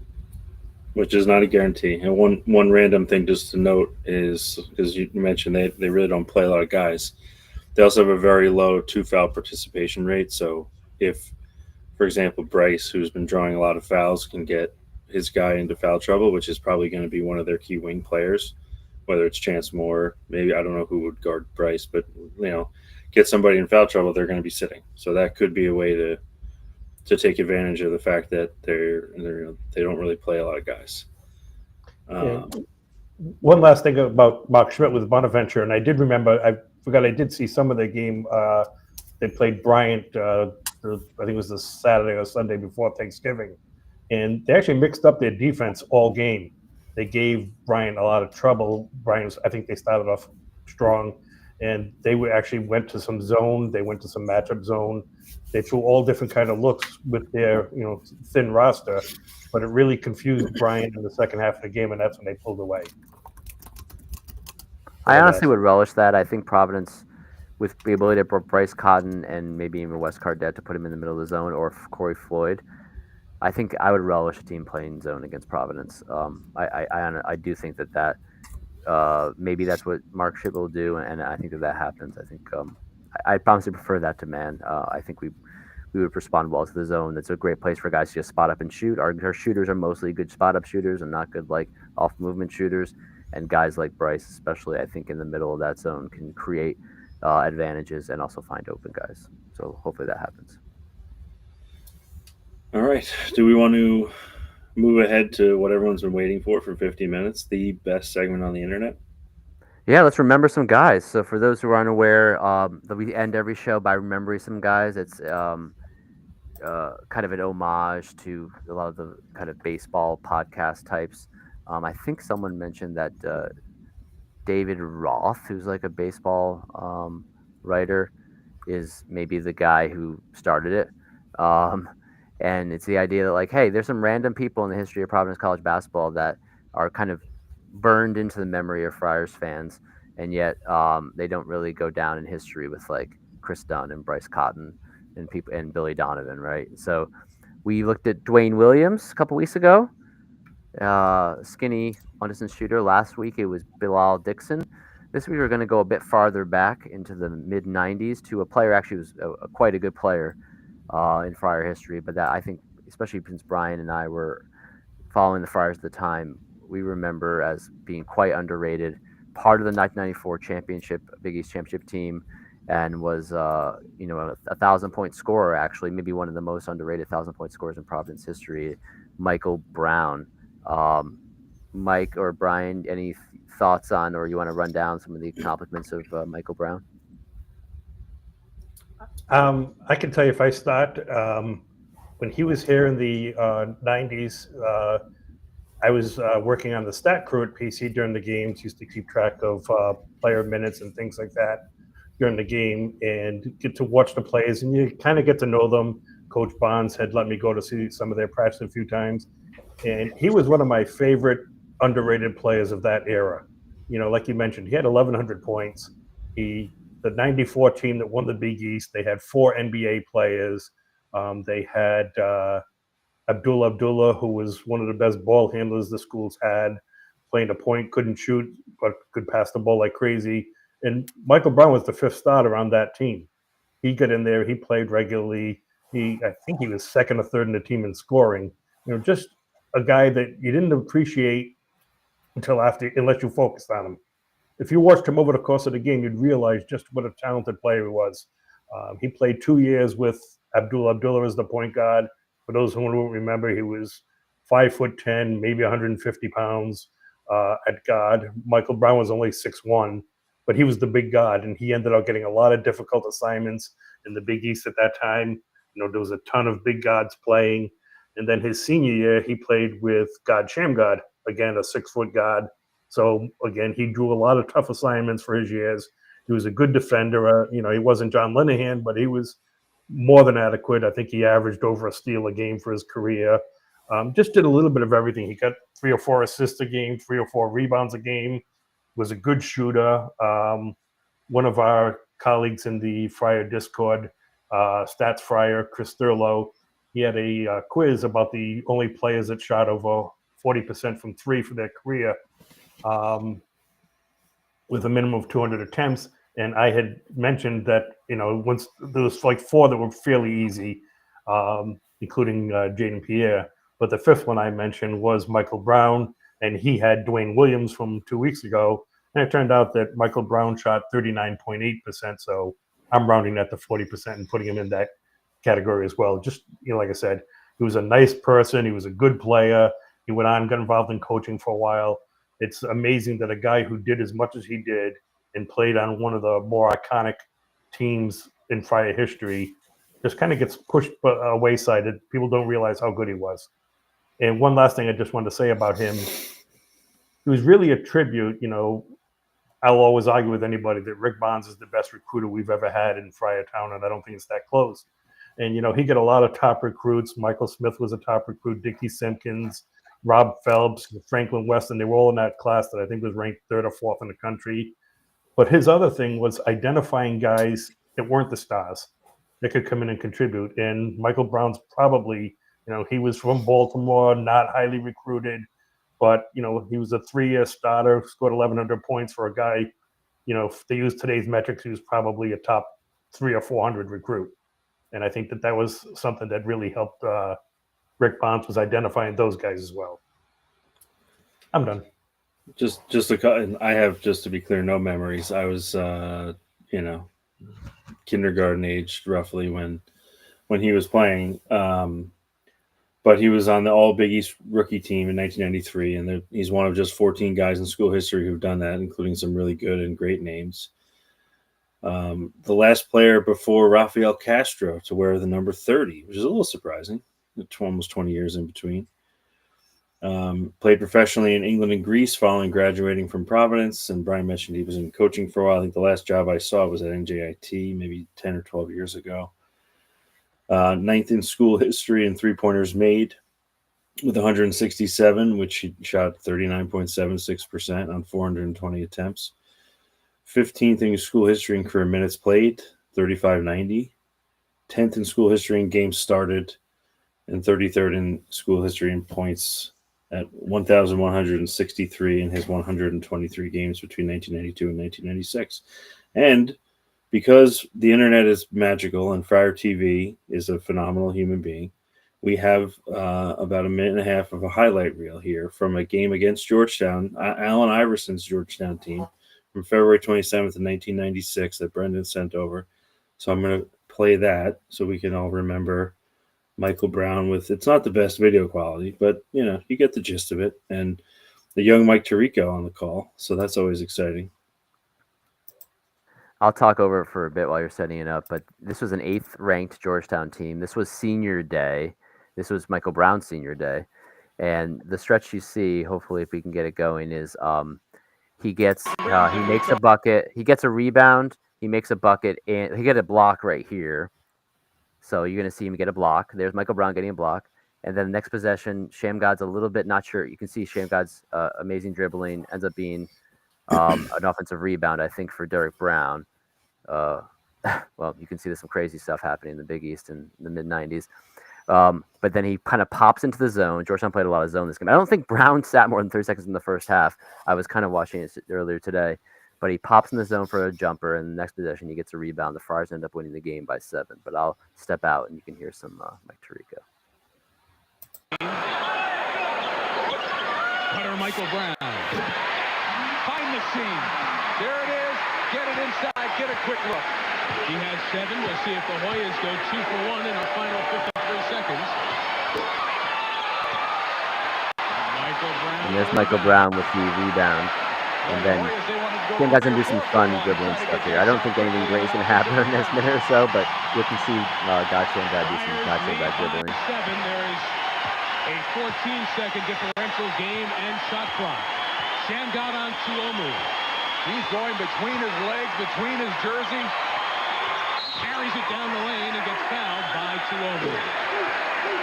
Which is not a guarantee. And one random thing just to note is, because you mentioned they really don't play a lot of guys. They also have a very low 2-foul participation rate. So if, for example, Bryce, who's been drawing a lot of fouls, can get his guy into foul trouble, which is probably going to be one of their key wing players, whether it's Chance Moore, maybe I don't know who would guard Bryce, but get somebody in foul trouble, they're going to be sitting. So that could be a way to take advantage of the fact that they don't really play a lot of guys. One last thing about Mark Schmidt with Bonaventure, and I did remember, I forgot I did see some of the game. They played Bryant, I think it was the Saturday or Sunday before Thanksgiving, and they actually mixed up their defense all game. They gave Bryant a lot of trouble. I think they started off strong, and they actually went to some zone. They went to some matchup zone. They threw all different kind of looks with their thin roster, but it really confused Brian in the second half of the game, and that's when they pulled away. I honestly would relish that. I think Providence, with the ability to put Bryce Cotton and maybe even Wes Cardet to put him in the middle of the zone, or Corey Floyd, I think I would relish a team playing zone against Providence. I do think that maybe that's what Mark Ship will do, and I think that happens. I think I honestly prefer that to man. I think we would respond well to the zone. It's a great place for guys to just spot up and shoot. Our shooters are mostly good spot up shooters and not good like off movement shooters. And guys like Bryce, especially, I think in the middle of that zone, can create advantages and also find open guys. So hopefully that happens. All right. Do we want to move ahead to what everyone's been waiting for 50 minutes, the best segment on the internet? Yeah, let's remember some guys. So for those who are unaware, we end every show by remembering some guys. It's kind of an homage to a lot of the kind of baseball podcast types. I think someone mentioned that David Roth, who's like a baseball writer, is maybe the guy who started it. And it's the idea that, like, hey, there's some random people in the history of Providence College basketball that are kind of burned into the memory of Friars fans, and yet they don't really go down in history with like Chris Dunn and Bryce Cotton and people and Billy Donovan, right? So we looked at Dwayne Williams a couple weeks ago, skinny long-distance shooter. Last week it was Bilal Dixon. This week we're going to go a bit farther back into the mid-'90s to a player actually was quite a good player in Friar history, but that I think, especially since Brian and I were following the Friars at the time, we remember as being quite underrated, part of the 1994 championship, Big East championship team, and was a 1,000-point scorer, actually, maybe one of the most underrated 1,000-point scorers in Providence history, Michael Brown. Mike or Brian, any thoughts on, or you want to run down some of the accomplishments of Michael Brown? I can tell you if I start, when he was here in the 90s, I was working on the stat crew at PC during the games, used to keep track of player minutes and things like that during the game, and get to watch the players, and you kind of get to know them. Coach Bonds had let me go to see some of their practice a few times, and he was one of my favorite underrated players of that era. Like you mentioned, he had 1,100 points. The 94 team that won the Big East, they had 4 NBA players. They had Abdullah, who was one of the best ball handlers the schools had, playing the point, couldn't shoot, but could pass the ball like crazy. And Michael Brown was the 5th starter on that team. He got in there. He played regularly. I think he was 2nd or 3rd in the team in scoring. Just a guy that you didn't appreciate until after, unless you focused on him. If you watched him over the course of the game, you'd realize just what a talented player he was. He played 2 years with Abdullah. Abdullah as the point guard. For those who don't remember, he was 5'10", maybe 150 pounds at guard. Michael Brown was only 6'1", but he was the big guard, and he ended up getting a lot of difficult assignments in the Big East at that time. There was a ton of big guards playing. And then his senior year, he played with God Shamgod, again, a 6-foot guard. So, again, he drew a lot of tough assignments for his years. He was a good defender. He wasn't John Linehan, but he was more than adequate. I think he averaged over a steal a game for his career. Just did a little bit of everything. He got 3 or 4 assists a game, 3 or 4 rebounds a game, was a good shooter. One of our colleagues in the Friar Discord, Stats Friar, Chris Thurlow, he had a quiz about the only players that shot over 40% from 3 for their career, with a minimum of 200 attempts. And I had mentioned that, once there was like 4 that were fairly easy, including Jaden Pierre. But the 5th one I mentioned was Michael Brown, and he had Dwayne Williams from 2 weeks ago. And it turned out that Michael Brown shot 39.8%. So I'm rounding that to 40% and putting him in that category as well. Just, like I said, he was a nice person. He was a good player. He went on, got involved in coaching for a while. It's amazing that a guy who did as much as he did and played on one of the more iconic teams in Friar history just kind of gets pushed wayside. People don't realize how good he was. And one last thing I just wanted to say about him, he was really a tribute. I'll always argue with anybody that Rick Bonds is the best recruiter we've ever had in Friartown, and I don't think it's that close. And, he got a lot of top recruits. Michael Smith was a top recruit, Dickie Simpkins, Rob Phelps, Franklin Weston. They were all in that class that I think was ranked 3rd or 4th in the country. But his other thing was identifying guys that weren't the stars that could come in and contribute. And Michael Brown's probably, he was from Baltimore, not highly recruited, but, he was a 3-year starter, scored 1,100 points for a guy, if they use today's metrics, he was probably a top 300 or 400 recruit. And I think that was something that really helped Rick Bonds, was identifying those guys as well. I'm done. I have, just to be clear, no memories. I was, kindergarten aged roughly when he was playing. But he was on the All Big East rookie team in 1993, and he's one of just 14 guys in school history who've done that, including some really good and great names. The last player before Rafael Castro to wear the number 30, which is a little surprising. Almost 20 years in between. Played professionally in England and Greece following graduating from Providence, and Brian mentioned he was in coaching for a while. I think the last job I saw was at NJIT maybe 10 or 12 years ago. 9th in school history in three-pointers made with 167, which he shot 39.76% on 420 attempts. 15th in school history in career minutes played, 35.90. 10th in school history in games started, and 33rd in school history in points at 1,163 in his 123 games between 1992 and 1996. And because the internet is magical and Friar TV is a phenomenal human being, we have about a minute and a half of a highlight reel here from a game against Georgetown, Allen Iverson's Georgetown team, from February 27th of 1996 that Brendan sent over. So I'm going to play that so we can all remember Michael Brown with, it's not the best video quality, but, you get the gist of it. And the young Mike Tirico on the call. So that's always exciting. I'll talk over it for a bit while you're setting it up, but this was an 8th ranked Georgetown team. This was senior day. This was Michael Brown's senior day. And the stretch you see, hopefully if we can get it going, is he makes a bucket. He gets a rebound. He makes a bucket, and he get a block right here. So you're going to see him get a block. There's Michael Brown getting a block. And then the next possession, Shamgad's a little bit not sure. You can see Shamgad's amazing dribbling ends up being an offensive rebound, I think, for Derek Brown. Well, you can see there's some crazy stuff happening in the Big East in the mid-'90s. But then he kind of pops into the zone. Georgetown played a lot of zone this game. I don't think Brown sat more than 30 seconds in the first half. I was kind of watching it earlier today. But he pops in the zone for a jumper, and the next possession he gets a rebound. The Friars end up winning the game by 7. But I'll step out, and you can hear some Mike Tirico. Cutter Michael Brown. Find the seam. There it is. Get it inside. Get a quick look. He has 7. We'll see if the Hoyas go 2 for 1 in our final 53 seconds. Michael Brown. And there's Michael Brown with the rebound. And then Tim guys going to do some fun dribbling stuff here. I don't think anything great is going to happen in this minute or so, but you can see Gotcha and God do some Gotcha and God dribbling. There is a 14-second differential game and shot clock. Shamgat on Tuomu. He's going between his legs, between his jersey. Carries it down the lane and gets fouled by Tuomu.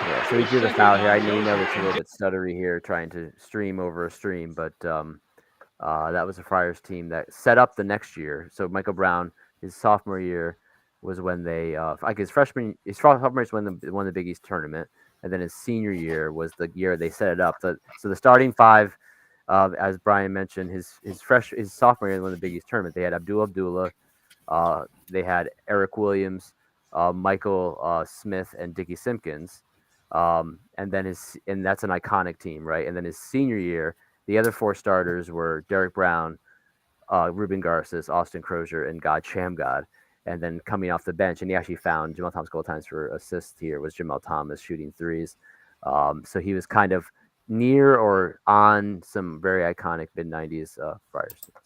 Yeah, so he drew the foul here. I know it's a little bit stuttery here trying to stream over a stream, but that was a Friars team that set up the next year. So Michael Brown, his sophomore year was when they, his sophomore year is when they won the Big East tournament, and then his senior year was the year they set it up. So the starting 5, as Brian mentioned, his sophomore year they won the Big East tournament. They had Abdullah, they had Eric Williams, Michael Smith, and Dickie Simpkins, and that's an iconic team, right? And then his senior year, the other 4 starters were Derek Brown, Ruben Garces, Austin Crozier, and God Shamgod. And then coming off the bench, and he actually found Jamal Thomas goal times for assists here was Jamal Thomas shooting 3s. So he was kind of near or on some very iconic mid-'90s Friars teams.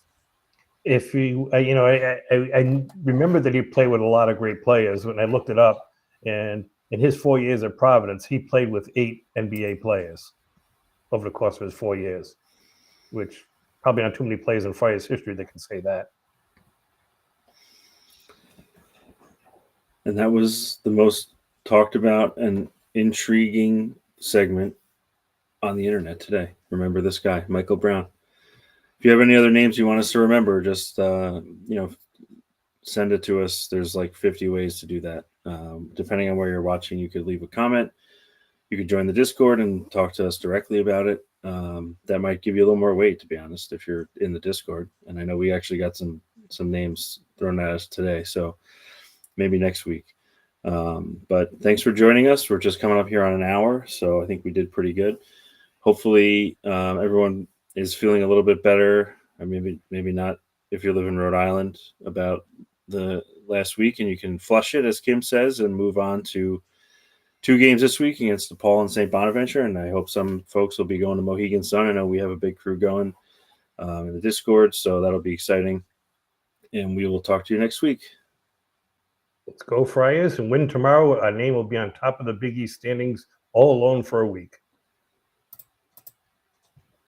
If you, I remember that he played with a lot of great players when I looked it up. And in his 4 years at Providence, he played with 8 NBA players over the course of his 4 years, which probably not too many players in Friars history that can say that. And that was the most talked about and intriguing segment on the internet today. Remember this guy, Michael Brown. If you have any other names you want us to remember, just send it to us. There's like 50 ways to do that. Depending on where you're watching, you could leave a comment. You could join the Discord and talk to us directly about it. That might give you a little more weight, to be honest, if you're in the Discord. And I know we actually got some names thrown at us today, so maybe next week. But thanks for joining us. We're just coming up here on an hour, so I think we did pretty good. Hopefully, everyone is feeling a little bit better. Or maybe not if you live in Rhode Island about the last week, and you can flush it, as Kim says, and move on to 2 games this week against DePaul and St. Bonaventure. And I hope some folks will be going to Mohegan Sun. I know we have a big crew going in the Discord, so that'll be exciting. And we will talk to you next week. Let's go Friars and win tomorrow. Our name will be on top of the Big East standings all alone for a week.